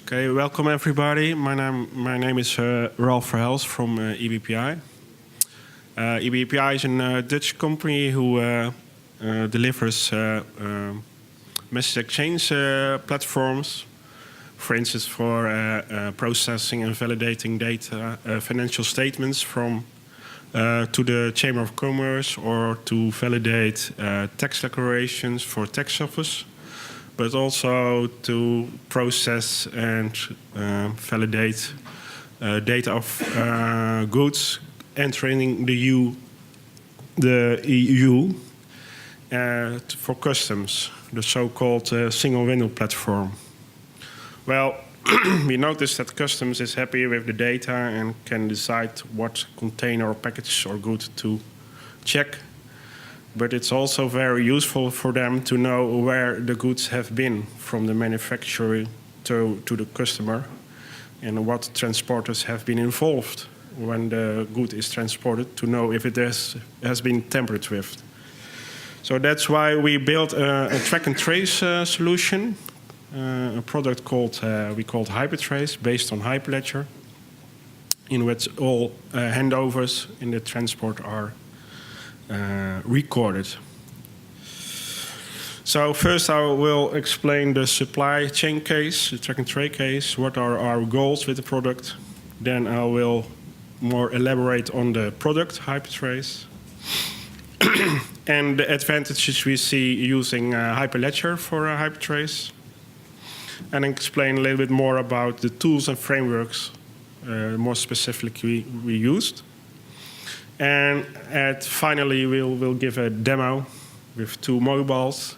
Okay, welcome everybody. My name is Verhelst from EBPI. EBPI is a Dutch company who delivers message exchange platforms, for instance, for processing and validating data, financial statements from to the Chamber of Commerce, or to validate tax declarations for tax office, but also to process and validate data of goods entering the EU for customs, the so-called single window platform. Well, we noticed that customs is happy with the data and can decide what container or package or good to check. But it's also very useful for them to know where the goods have been from the manufacturer to the customer, and what transporters have been involved when the good is transported, to know if it has been tampered with. So that's why we built a track and trace solution, a product we called Hypertrace, based on Hyperledger, in which all handovers in the transport are recorded. So first I will explain the supply chain case, the track and trace case, what are our goals with the product. Then I will more elaborate on the product, Hypertrace, and the advantages we see using Hyperledger for Hypertrace, and explain a little bit more about the tools and frameworks more specifically we used. And finally, we'll give a demo with two mobiles.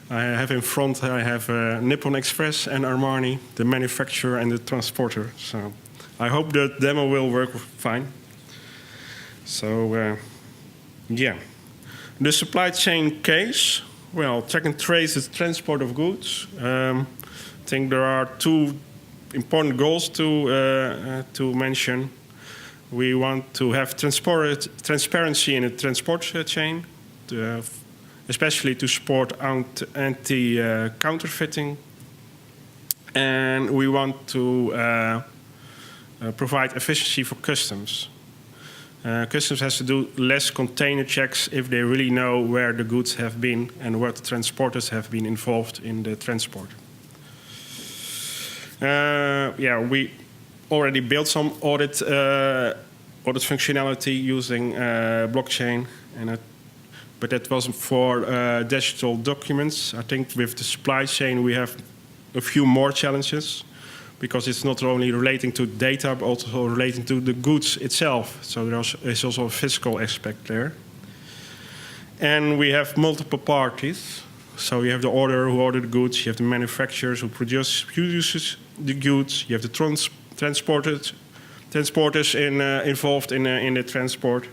I have in front, I have Nippon Express and Armani, the manufacturer and the transporter. So I hope the demo will work fine. So yeah, the supply chain case. Well, track and trace is transport of goods. I think there are two important goals to mention. We want to have transparency in the transport chain, especially to support anti-counterfeiting. And we want to provide efficiency for customs. Customs has to do less container checks if they really know where the goods have been and what transporters have been involved in the transport. Yeah, we already built some audit functionality using blockchain, but that wasn't for digital documents. I think with the supply chain we have a few more challenges, because it's not only relating to data but also relating to the goods itself. So there's also a physical aspect there. And we have multiple parties. So you have the order who ordered the goods, you have the manufacturers who produces the goods, you have the transporters involved in the transport,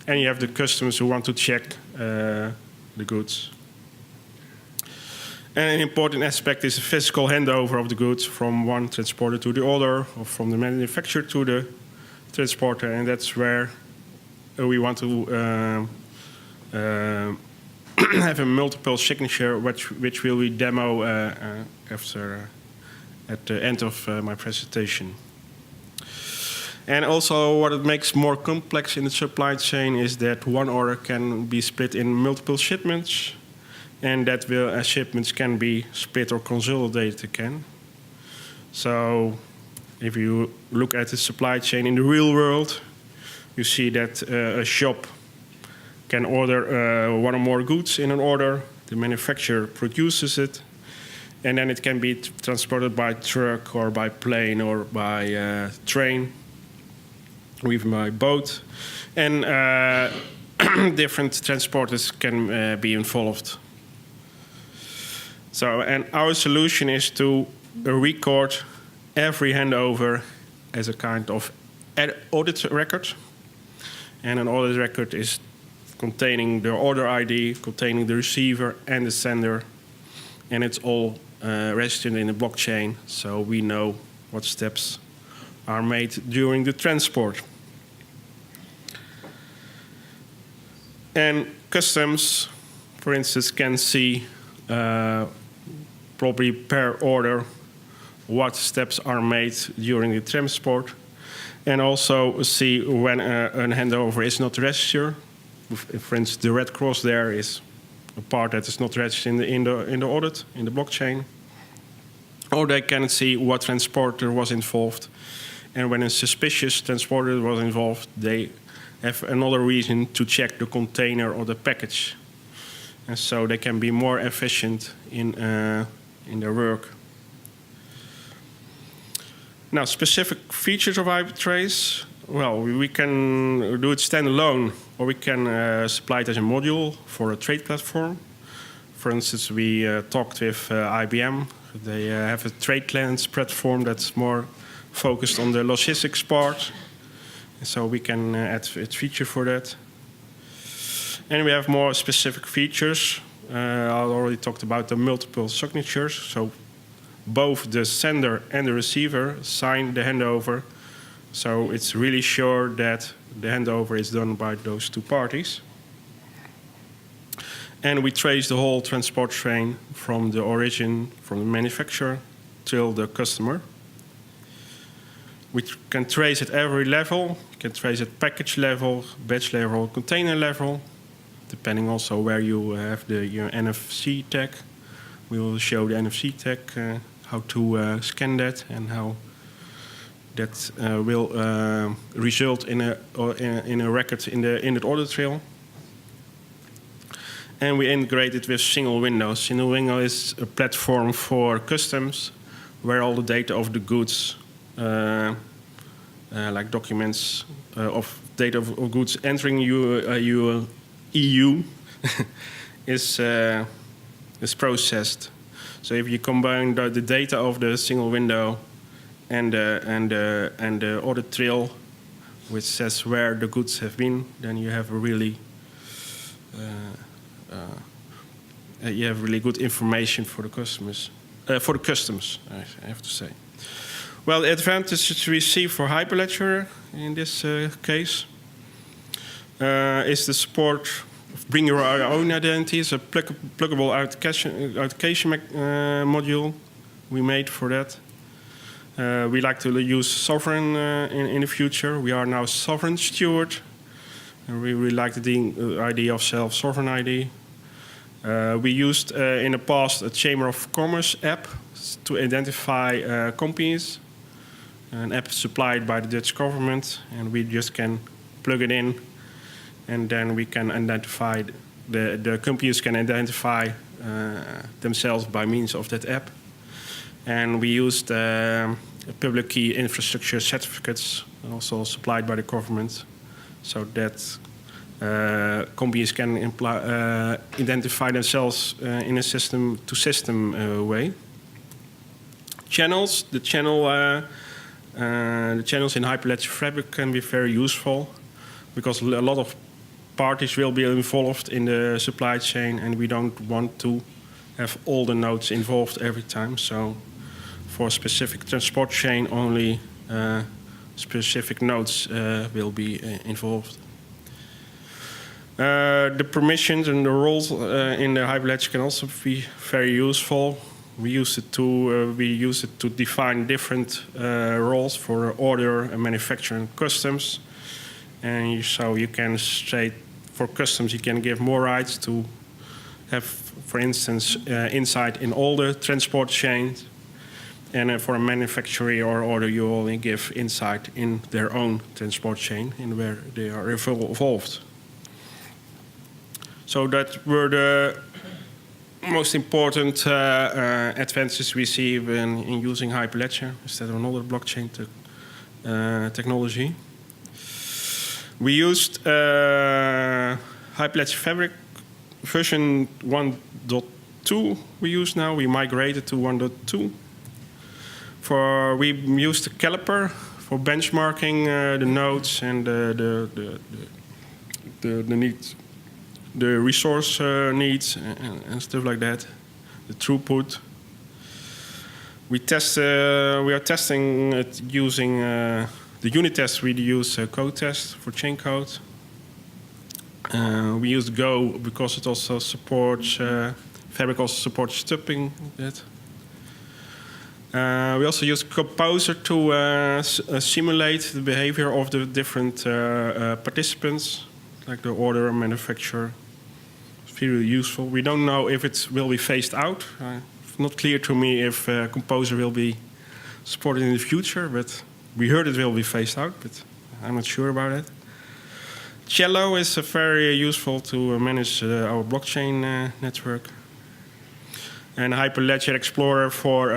and you have the customers who want to check the goods. And an important aspect is the physical handover of the goods from one transporter to the other, or from the manufacturer to the transporter, and that's where we want to have a multiple signature, which will be demo at the end of my presentation. And also, what it makes more complex in the supply chain is that one order can be split in multiple shipments, and that shipments can be split or consolidated again. So, if you look at the supply chain in the real world, you see that a shop can order one or more goods in an order. The manufacturer produces it, and then it can be transported by truck or by plane or by train, or even by boat. And different transporters can be involved. So, and our solution is to record every handover as a kind of audit record. And an audit record is containing the order ID, containing the receiver and the sender, and it's all registered in the blockchain, so we know what steps are made during the transport. And customs, for instance, can see probably per order what steps are made during the transport, and also see when a handover is not registered. For instance, the red cross there is a part that is not registered in the audit, in the blockchain. Or they can see what transporter was involved. And when a suspicious transporter was involved, they have another reason to check the container or the package. And so they can be more efficient in their work. Now, specific features of Hypertrace. Well, we can do it standalone, or we can supply it as a module for a trade platform. For instance, we talked with IBM. They have a trade lens platform that's more focused on the logistics part. So we can add a feature for that. And we have more specific features. I already talked about the multiple signatures. So both the sender and the receiver sign the handover. So it's really sure that the handover is done by those two parties. And we trace the whole transport train from the origin, from the manufacturer, till the customer. We can trace at every level. We can trace at package level, batch level, container level, depending also where you have your NFC tag. We will show the NFC tag, how to scan that, and how that will result in a record in the audit trail. And we integrate it with single window. Single window is a platform for customs where all the data of the goods, like documents of data of goods entering your EU, is processed. So if you combine the data of the single window and the audit trail, which says where the goods have been, then you have a really good information for the customers, for the customs, I have to say. Well, the advantages we see for Hyperledger in this case is the support of bring your own identity. It's a pluggable authentication module we made for that. We like to use sovereign in the future. We are now sovereign steward. And we really like the idea of self-sovereign ID. We used in the past a Chamber of Commerce app to identify companies, an app supplied by the Dutch government, and we just can plug it in, and then we can identify, the companies can identify themselves by means of that app. And we used public key infrastructure certificates, also supplied by the government, so that companies can identify themselves in a system-to-system way. Channels, the channels in Hyperledger Fabric can be very useful because a lot of parties will be involved in the supply chain, and we don't want to have all the nodes involved every time. So for specific transport chain, only specific nodes will be involved. The permissions and the roles in the Hyperledger can also be very useful. We use it to define different roles for order and manufacturing and customs. And so you can straight for customs, you can give more rights to have, for instance, insight in all the transport chains. And for a manufacturer or order, you only give insight in their own transport chain, in where they are involved. So that were the most important advances we see in using Hyperledger instead of another blockchain technology. We used Hyperledger Fabric version 1.2 we use now. We migrated to 1.2. We used the caliper for benchmarking the nodes and the needs, the resource needs and stuff like that, the throughput. We are testing it using the unit test. We use code test for chain code. We use Go because it also supports Fabric also supports stumping that. We also use Composer to simulate the behavior of the different participants, like the order and manufacturer. It's really useful. We don't know if it will be phased out. It's not clear to me if Composer will be supported in the future, but we heard it will be phased out, but I'm not sure about it. Cello is very useful to manage our blockchain network. And Hyperledger Explorer for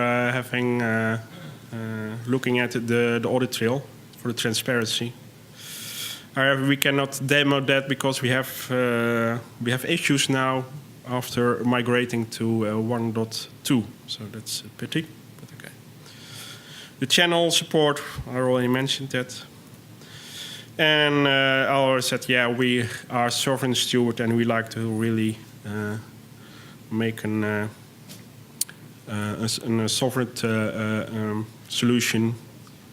looking at the audit trail for the transparency. However, we cannot demo that because we have issues now after migrating to 1.2. So that's a pity, but okay. The channel support, I already mentioned that. And I already said, yeah, we are sovereign steward and we like to really make a sovereign solution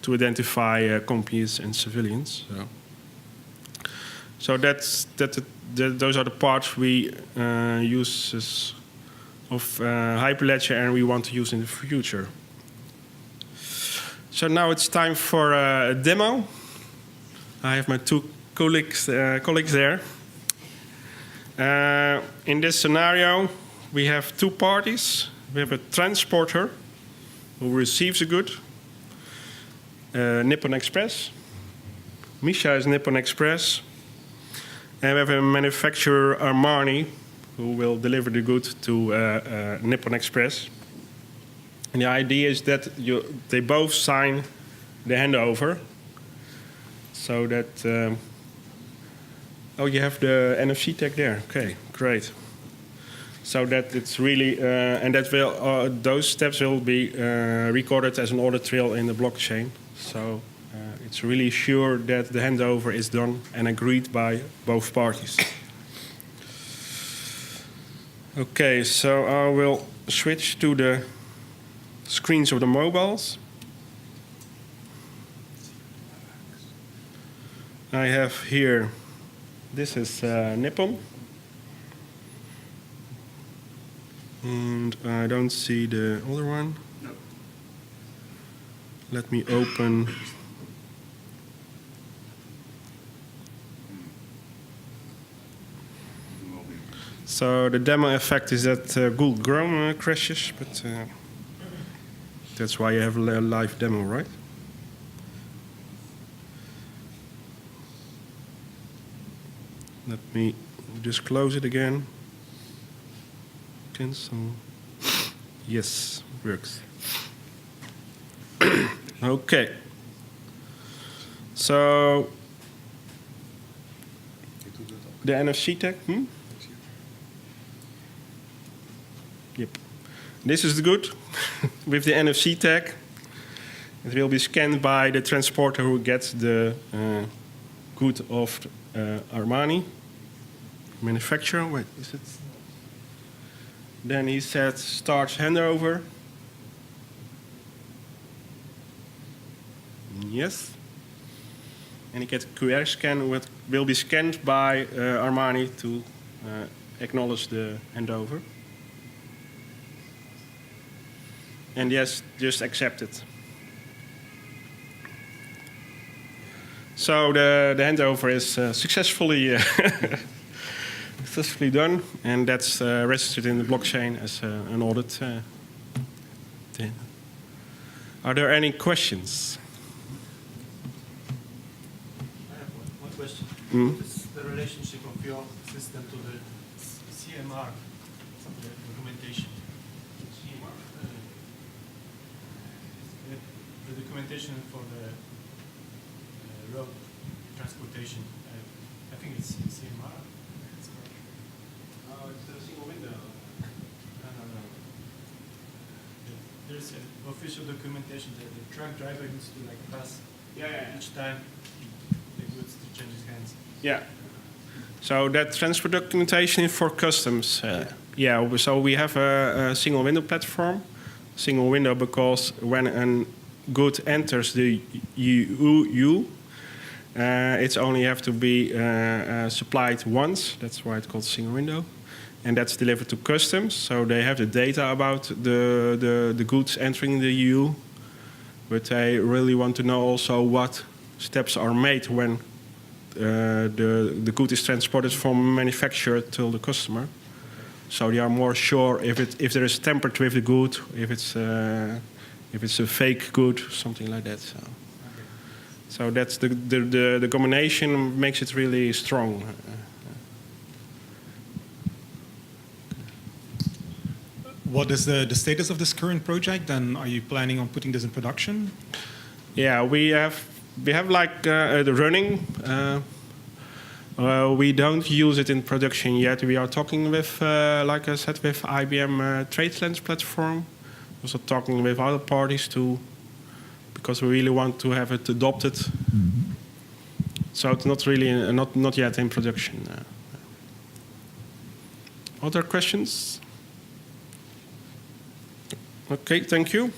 to identify companies and civilians. So those are the parts we use of Hyperledger and we want to use in the future. So now it's time for a demo. I have my two colleagues there. In this scenario, we have two parties. We have a transporter who receives a good, Nippon Express. Misha is Nippon Express. And we have a manufacturer, Armani, who will deliver the good to Nippon Express. And the idea is that they both sign the handover. So that, oh, you have the NFC tag there. Okay, great. So that it's really, and that will, those steps will be recorded as an audit trail in the blockchain. So it's really sure that the handover is done and agreed by both parties. Okay, so I will switch to the screens of the mobiles. I have here, this is Nippon. And I don't see the other one. No. Let me open. So the demo effect is that Google Chrome crashes, but that's why you have a live demo, right? Let me just close it again. Cancel. Yes, works. Okay. So the NFC tag. Yep. This is the good. With the NFC tag, it will be scanned by the transporter who gets the good of Armani manufacturer. Wait, is it? Then he said start handover. Yes. And he gets a QR scan, which will be scanned by Armani to acknowledge the handover. And yes, just accept it. So the handover is successfully done, and that's registered in the blockchain as an audit thing. Are there any questions? I have one question. What is the relationship of your system to the CMR, the documentation? CMR? The documentation for the road transportation. I think it's CMR. Oh, it's a single window. No. There's an official documentation that the truck driver needs to pass each time the goods to change his hands. Yeah. So that transfer documentation is for customs. Yeah. So we have a single window platform. Single window because when a good enters the EU, it's only have to be supplied once. That's why it's called single window. and that's delivered to customs. So they have the data about the goods entering the EU, but they really want to know also what steps are made when the good is transported from manufacturer to the customer. So they are more sure if there is tampered with the good, if it's a fake good, something like that. So that's the combination makes it really strong. What is the status of this current project, and are you planning on putting this in production? Yeah, we have like the running. We don't use it in production yet. We are talking with, like I said, with IBM TraceLens platform. Also talking with other parties too, because we really want to have it adopted. Mm-hmm. So it's not really not yet in production. Other questions? Okay, thank you.